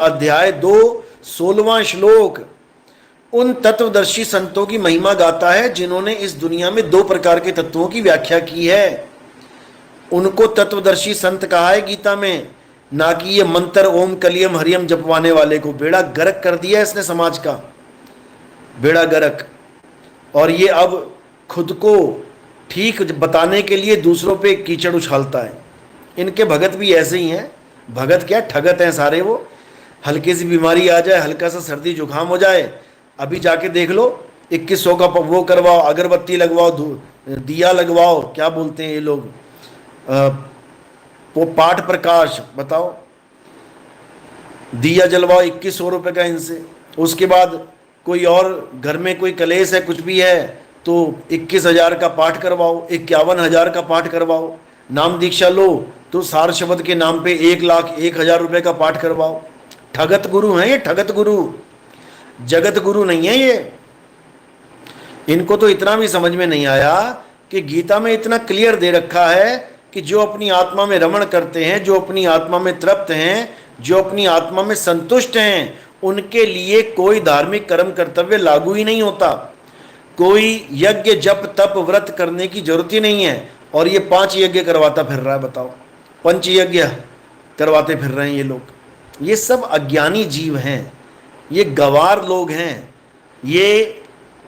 अध्याय 2 16वां श्लोक उन तत्वदर्शी संतों की महिमा गाता है जिन्होंने इस दुनिया में 2 प्रकार के तत्वों की व्याख्या की है। उनको तत्वदर्शी संत कहा है गीता में, ना कि ये मंत्र ओम कलियम हरियम जपवाने वाले को। बेड़ा गर्क कर दिया इसने, समाज का बेड़ा गर्क। और ये अब खुद को ठीक बताने के लिए दूसरों पे कीचड़ उछालता है। इनके भगत भी ऐसे ही हैं। भगत क्या, ठगत हैं सारे वो। हल्की सी बीमारी आ जाए, हल्का सा सर्दी जुकाम हो जाए, अभी जाके देख लो 2100 का वो करवाओ, अगरबत्ती लगवाओ, दिया लगवाओ, क्या बोलते हैं ये लोग, वो पाठ प्रकाश, बताओ, दिया जलवाओ 2100 रुपये का इनसे। उसके बाद कोई और घर में कोई कलेश है, कुछ भी है, तो 21,000 का पाठ करवाओ, 51,000 का पाठ करवाओ। नाम दीक्षा लो तो सार शब्द के नाम पे 1,01,000 रुपये का पाठ करवाओ। ठगत गुरु हैं ये, ठगत गुरु, जगत गुरु नहीं है ये। इनको तो इतना भी समझ में नहीं आया कि गीता में इतना क्लियर दे रखा है कि जो अपनी आत्मा में रमण करते हैं, जो अपनी आत्मा में तृप्त हैं, जो अपनी आत्मा में संतुष्ट हैं, उनके लिए कोई धार्मिक कर्म कर्तव्य लागू ही नहीं होता। कोई यज्ञ जप तप व्रत करने की जरूरत ही नहीं है। और ये 5 यज्ञ करवाता फिर रहा है, बताओ, पंच यज्ञ करवाते फिर रहे हैं ये लोग। ये सब अज्ञानी जीव हैं, ये गवार लोग हैं। ये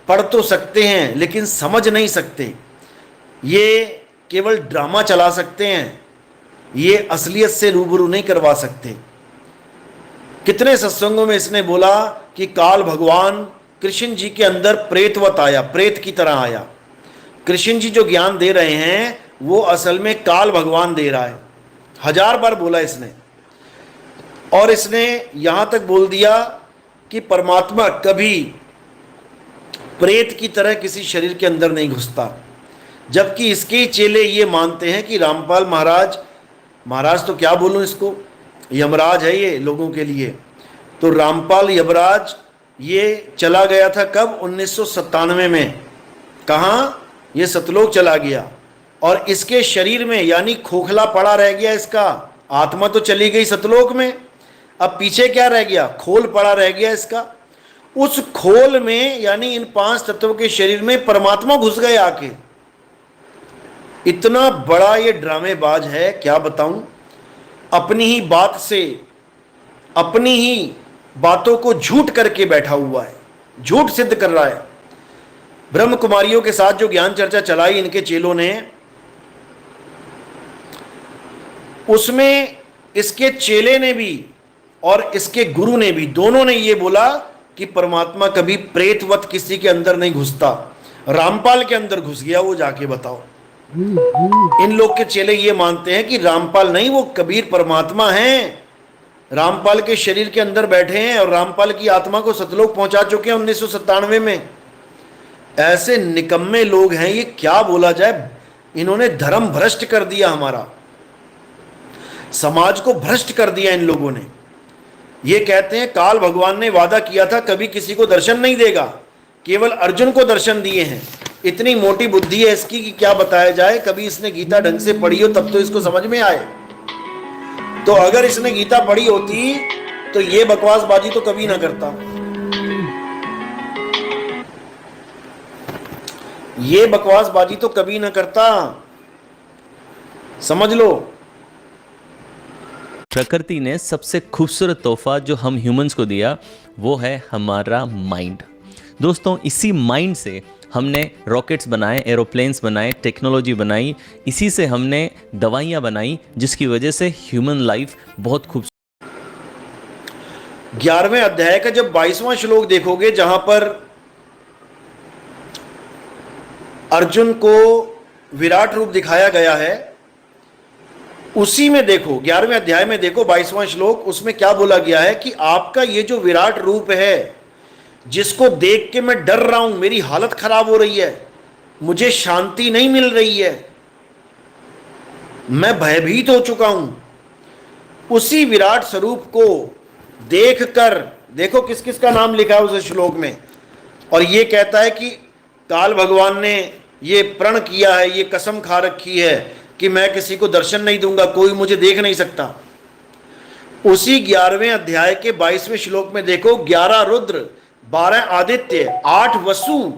पढ़ तो सकते हैं लेकिन समझ नहीं सकते। ये केवल ड्रामा चला सकते हैं, ये असलियत से रूबरू नहीं करवा सकते। कितने सत्संगों में इसने बोला कि काल भगवान कृष्ण जी के अंदर प्रेतवत आया, प्रेत की तरह आया। कृष्ण जी जो ज्ञान दे रहे हैं वो असल में काल भगवान दे रहा है। 1000 बार बोला इसने। और इसने यहां तक बोल दिया कि परमात्मा कभी प्रेत की तरह किसी शरीर के अंदर नहीं घुसता। जबकि इसके चेले ये मानते हैं कि रामपाल महाराज, महाराज तो क्या बोलूं इसको, यमराज है ये लोगों के लिए। तो रामपाल यमराज ये चला गया था कब, 1997 में। कहाँ, ये सतलोक चला गया। और इसके शरीर में यानी खोखला पड़ा रह गया इसका। आत्मा तो चली गई सतलोक में, अब पीछे क्या रह गया, खोल पड़ा रह गया इसका। उस खोल में यानी इन 5 तत्वों के शरीर में परमात्मा घुस गए आके। इतना बड़ा ये ड्रामेबाज है, क्या बताऊं। अपनी ही बात से, अपनी ही बातों को झूठ करके बैठा हुआ है, झूठ सिद्ध कर रहा है। ब्रह्म कुमारियों के साथ जो ज्ञान चर्चा चलाई इनके चेलों ने, उसमें इसके चेले ने भी और इसके गुरु ने भी, दोनों ने ये बोला कि परमात्मा कभी प्रेतवत किसी के अंदर नहीं घुसता। रामपाल के अंदर घुस गया वो जाके, बताओ। इन लोग के चेले ये मानते हैं कि रामपाल नहीं, वो कबीर परमात्मा हैं, रामपाल के शरीर के अंदर बैठे हैं और रामपाल की आत्मा को सतलोक पहुंचा चुके हैं 1997 में। ऐसे निकम्मे लोग हैं ये, क्या बोला जाए। इन्होंने धर्म भ्रष्ट कर दिया, हमारा समाज को भ्रष्ट कर दिया इन लोगों ने। ये कहते हैं काल भगवान ने वादा किया था कभी किसी को दर्शन नहीं देगा, केवल अर्जुन को दर्शन दिए हैं। इतनी मोटी बुद्धि है इसकी कि क्या बताया जाए। कभी इसने गीता ढंग से पढ़ी हो तब तो इसको समझ में आए। तो अगर इसने गीता पढ़ी होती तो ये बकवासबाजी तो कभी ना करता, ये बकवासबाजी तो कभी ना करता, समझ लो। प्रकृति ने सबसे खूबसूरत तोहफा जो हम ह्यूमंस को दिया वो है हमारा माइंड। दोस्तों, इसी माइंड से हमने रॉकेट्स बनाए, एरोप्लेन्स बनाए, टेक्नोलॉजी बनाई, इसी से हमने दवाइयाँ बनाई, जिसकी वजह से ह्यूमन लाइफ बहुत खूबसूरत। 11वें अध्याय का जब 22वां श्लोक देखोगे, जहां पर अर्जुन को विराट रूप दिखाया गया है, उसी में देखो 11वें अध्याय में देखो 22वां श्लोक, उसमें क्या बोला गया है कि आपका ये जो विराट रूप है, जिसको देख के मैं डर रहा हूं, मेरी हालत खराब हो रही है, मुझे शांति नहीं मिल रही है, मैं भयभीत हो चुका हूं, उसी विराट स्वरूप को देखकर, देखो किस किस का नाम लिखा है उस श्लोक में। और ये कहता है कि काल भगवान ने ये प्रण किया है, ये कसम खा रखी है कि मैं किसी को दर्शन नहीं दूंगा, कोई मुझे देख नहीं सकता। उसी 11वें अध्याय के 22वें श्लोक में देखो, 11 रुद्र, 12 आदित्य, 8 वसु,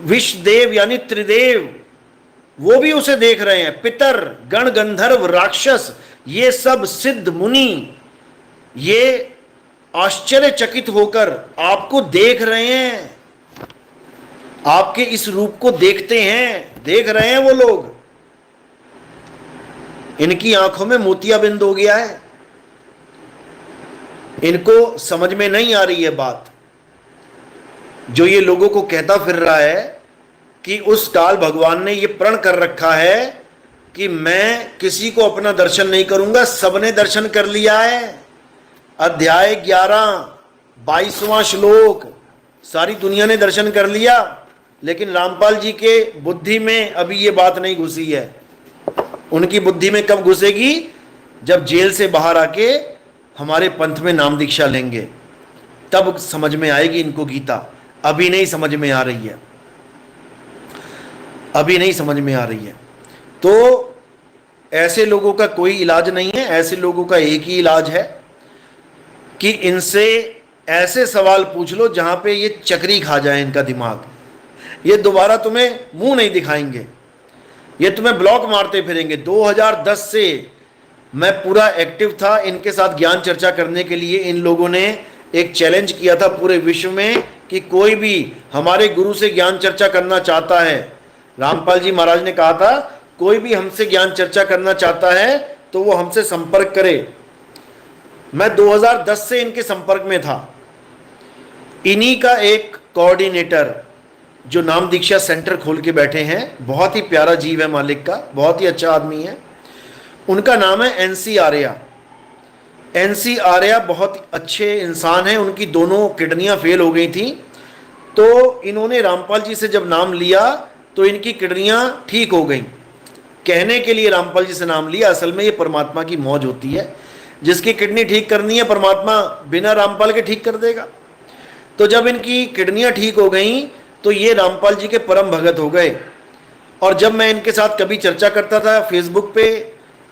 विश्वदेव यानी त्रिदेव, वो भी उसे देख रहे हैं। पितर, गण, गंधर्व, राक्षस, ये सब सिद्ध मुनि, ये आश्चर्यचकित होकर आपको देख रहे हैं, आपके इस रूप को देखते हैं, देख रहे हैं वो लोग। इनकी आंखों में मोतियाबिंद हो गया है, इनको समझ में नहीं आ रही है बात। जो ये लोगों को कहता फिर रहा है कि उस काल भगवान ने ये प्रण कर रखा है कि मैं किसी को अपना दर्शन नहीं करूंगा, सबने दर्शन कर लिया है। अध्याय 11, 22वां श्लोक, सारी दुनिया ने दर्शन कर लिया, लेकिन रामपाल जी के बुद्धि में अभी ये बात नहीं घुसी है। उनकी बुद्धि में कब घुसेगी? जब जेल से बाहर आके हमारे पंथ में नाम दीक्षा लेंगे, तब समझ में आएगी इनको गीता। अभी नहीं समझ में आ रही है, अभी नहीं समझ में आ रही है। तो ऐसे लोगों का कोई इलाज नहीं है। ऐसे लोगों का एक ही इलाज है कि इनसे ऐसे सवाल पूछ लो जहां पे ये चक्री खा जाए इनका दिमाग। ये दोबारा तुम्हें मुंह नहीं दिखाएंगे, ये तुम्हें ब्लॉक मारते फिरेंगे। 2010 से मैं पूरा एक्टिव था इनके साथ ज्ञान चर्चा करने के लिए। इन लोगों ने एक चैलेंज किया था पूरे विश्व में कि कोई भी हमारे गुरु से ज्ञान चर्चा करना चाहता है। रामपाल जी महाराज ने कहा था, कोई भी हमसे ज्ञान चर्चा करना चाहता है तो वो हमसे संपर्क करे। मैं 2010 से इनके संपर्क में था। इन्हीं का एक कोऑर्डिनेटर जो नाम दीक्षा सेंटर खोल के बैठे हैं, बहुत ही प्यारा जीव है मालिक का, बहुत ही अच्छा आदमी है। उनका नाम है एनसी आर्या। एनसी आर्या बहुत अच्छे इंसान हैं। उनकी दोनों किडनियां फेल हो गई थी, तो इन्होंने रामपाल जी से जब नाम लिया तो इनकी किडनियां ठीक हो गई। कहने के लिए रामपाल जी से नाम लिया, असल में ये परमात्मा की मौज होती है। जिसकी किडनी ठीक करनी है परमात्मा बिना रामपाल के ठीक कर देगा। तो जब इनकी किडनियां ठीक हो गई तो ये रामपाल जी के परम भगत हो गए। और जब मैं इनके साथ कभी चर्चा करता था फेसबुक पे,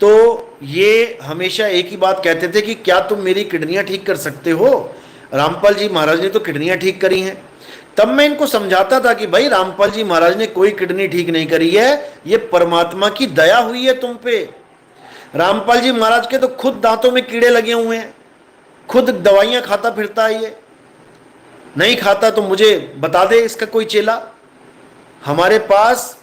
तो ये हमेशा एक ही बात कहते थे कि क्या तुम मेरी किडनियां ठीक कर सकते हो? रामपाल जी महाराज ने तो किडनियां ठीक करी हैं। तब मैं इनको समझाता था कि भाई रामपाल जी महाराज ने कोई किडनी ठीक नहीं करी है, ये परमात्मा की दया हुई है तुम पे। रामपाल जी महाराज के तो खुद दांतों में कीड़े लगे हुए हैं, खुद दवाइयां खाता फिरता है। ये नहीं खाता तो मुझे बता दे इसका कोई चेला। हमारे पास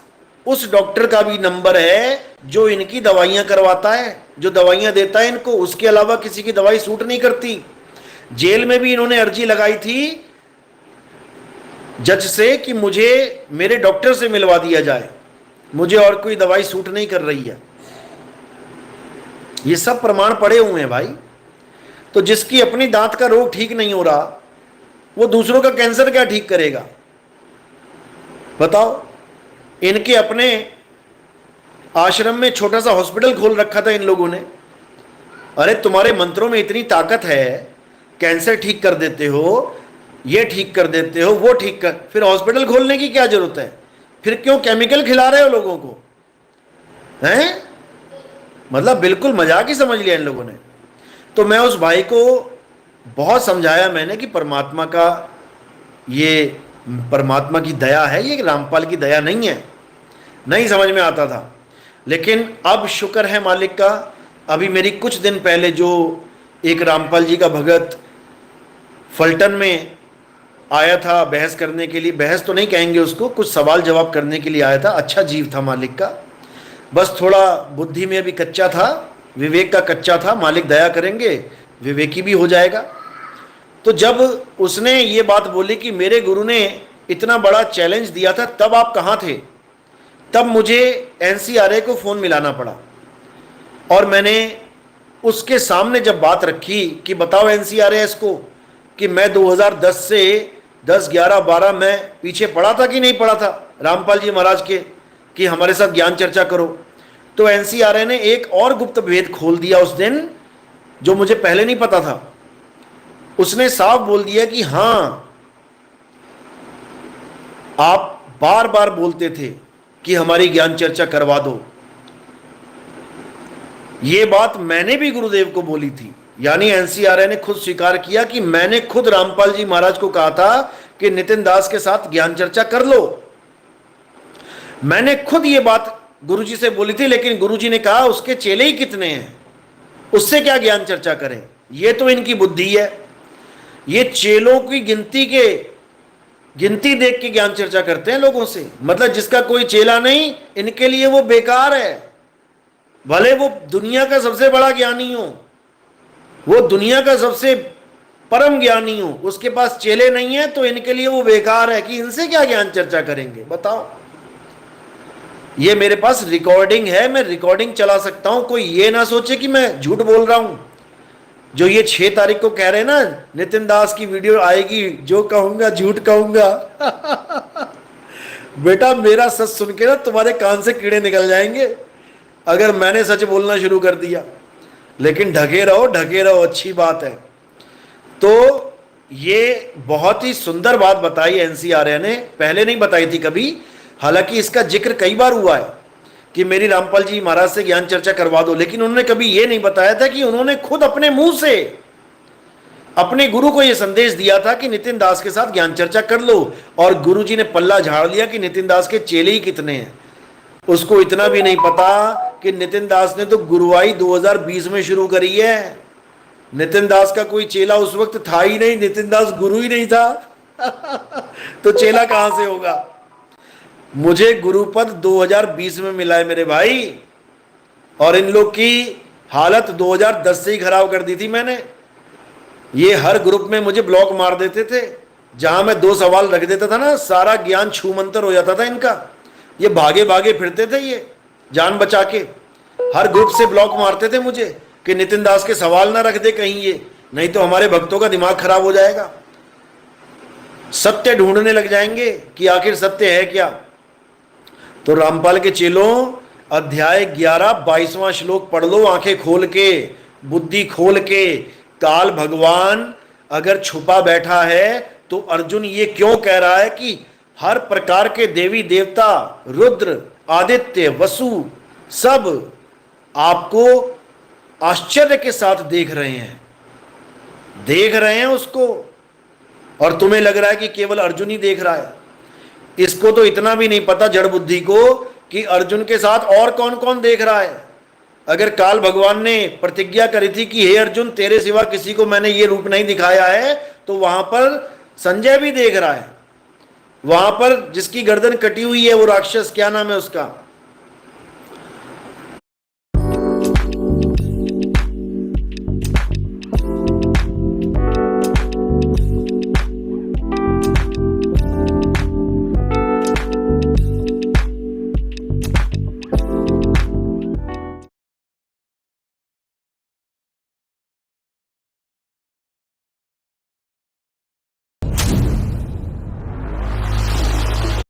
उस डॉक्टर का भी नंबर है जो इनकी दवाइयां करवाता है, जो दवाइयां देता है इनको। उसके अलावा किसी की दवाई सूट नहीं करती। जेल में भी इन्होंने अर्जी लगाई थी जज से कि मुझे मेरे डॉक्टर से मिलवा दिया जाए, मुझे और कोई दवाई सूट नहीं कर रही है। ये सब प्रमाण पड़े हुए हैं भाई। तो जिसकी अपनी दांत का रोग ठीक नहीं हो रहा, वो दूसरों का कैंसर क्या ठीक करेगा? बताओ। इनके अपने आश्रम में छोटा सा हॉस्पिटल खोल रखा था इन लोगों ने। अरे तुम्हारे मंत्रों में इतनी ताकत है, कैंसर ठीक कर देते हो, ये ठीक कर देते हो, वो ठीक कर, फिर हॉस्पिटल खोलने की क्या जरूरत है? फिर क्यों केमिकल खिला रहे हो लोगों को? हैं? मतलब बिल्कुल मजाक ही समझ लिया इन लोगों ने। तो मैं उस भाई को बहुत समझाया मैंने कि परमात्मा का, ये परमात्मा की दया है, ये रामपाल की दया नहीं है। नहीं समझ में आता था, लेकिन अब शुक्र है मालिक का। अभी मेरी कुछ दिन पहले जो एक रामपाल जी का भगत फलटन में आया था बहस करने के लिए, बहस तो नहीं कहेंगे उसको, कुछ सवाल जवाब करने के लिए आया था। अच्छा जीव था मालिक का, बस थोड़ा बुद्धि में अभी कच्चा था, विवेक का कच्चा था। मालिक दया करेंगे विवेकी भी हो जाएगा। तो जब उसने ये बात बोली कि मेरे गुरु ने इतना बड़ा चैलेंज दिया था, तब आप कहाँ थे? तब मुझे एनसीआरए को फ़ोन मिलाना पड़ा और मैंने उसके सामने जब बात रखी कि बताओ एनसीआरएस को कि मैं 2010 से 10, 11, 12 में पीछे पड़ा था कि नहीं पड़ा था रामपाल जी महाराज के कि हमारे साथ ज्ञान चर्चा करो, तो एनसीआरए ने एक और गुप्त भेद खोल दिया उस दिन जो मुझे पहले नहीं पता था। उसने साफ बोल दिया कि हाँ, आप बार बार बोलते थे कि हमारी ज्ञान चर्चा करवा दो। ये बात मैंने भी गुरुदेव को बोली थी यानी एनसीआरए ने खुद स्वीकार किया कि मैंने खुद रामपाल जी महाराज को कहा था कि नितिन दास के साथ ज्ञान चर्चा कर लो। मैंने खुद ये बात गुरुजी से बोली थी, लेकिन गुरुजी ने कहा उसके चेले ही कितने हैं, उससे क्या ज्ञान चर्चा करें। ये तो इनकी बुद्धि है, ये चेलों की गिनती देख के ज्ञान चर्चा करते हैं लोगों से। मतलब जिसका कोई चेला नहीं, इनके लिए वो बेकार है। भले वो दुनिया का सबसे बड़ा ज्ञानी हो, वो दुनिया का सबसे परम ज्ञानी हो, उसके पास चेले नहीं है तो इनके लिए वो बेकार है कि इनसे क्या ज्ञान चर्चा करेंगे। बताओ, ये मेरे पास रिकॉर्डिंग है, मैं रिकॉर्डिंग चला सकता हूं। कोई ये ना सोचे कि मैं झूठ बोल रहा हूं। जो ये 6 तारीख को कह रहे हैं ना नितिन दास की वीडियो आएगी, जो कहूंगा झूठ कहूंगा बेटा मेरा सच सुन के ना तुम्हारे कान से कीड़े निकल जाएंगे अगर मैंने सच बोलना शुरू कर दिया। लेकिन ढके रहो, अच्छी बात है। तो ये बहुत ही सुंदर बात बताई एनसीआरए ने, पहले नहीं बताई थी कभी। हालांकि इसका जिक्र कई बार हुआ है कि मेरी रामपाल जी महाराज से ज्ञान चर्चा करवा दो, लेकिन उन्होंने कभी यह नहीं बताया था कि उन्होंने खुद अपने मुंह से अपने गुरु को यह संदेश दिया था कि नितिन दास के साथ ज्ञान चर्चा कर लो। और गुरु जी ने पल्ला झाड़ लिया कि नितिन दास के चेले ही कितने हैं। उसको इतना भी नहीं पता कि नितिन दास ने तो गुरुवाई 2020 में शुरू करी है। नितिन दास का कोई चेला उस वक्त था ही नहीं, नितिन दास गुरु ही नहीं था तो चेला कहां से होगा। मुझे गुरुपद 2020 में मिला है मेरे भाई, और इन लोग की हालत 2010 से ही खराब कर दी थी मैंने। ये हर ग्रुप में मुझे ब्लॉक मार देते थे। जहां मैं 2 सवाल रख देता था ना, सारा ज्ञान छूमंतर हो जाता था इनका। ये भागे भागे फिरते थे, ये जान बचा के हर ग्रुप से ब्लॉक मारते थे मुझे कि नितिन दास के सवाल ना रख दे कहीं ये, नहीं तो हमारे भक्तों का दिमाग खराब हो जाएगा। सत्य ढूंढने लग जाएंगे कि आखिर सत्य है क्या। तो रामपाल के चेलों, अध्याय 11 22वां श्लोक पढ़ लो आंखें खोल के, बुद्धि खोल के। काल भगवान अगर छुपा बैठा है तो अर्जुन ये क्यों कह रहा है कि हर प्रकार के देवी देवता, रुद्र, आदित्य, वसु सब आपको आश्चर्य के साथ देख रहे हैं उसको, और तुम्हें लग रहा है कि केवल अर्जुन ही देख रहा है। इसको तो इतना भी नहीं पता जड़ बुद्धि को कि अर्जुन के साथ और कौन कौन देख रहा है। अगर काल भगवान ने प्रतिज्ञा करी थी कि हे अर्जुन तेरे सिवा किसी को मैंने ये रूप नहीं दिखाया है, तो वहां पर संजय भी देख रहा है। वहां पर जिसकी गर्दन कटी हुई है वो राक्षस, क्या नाम है उसका,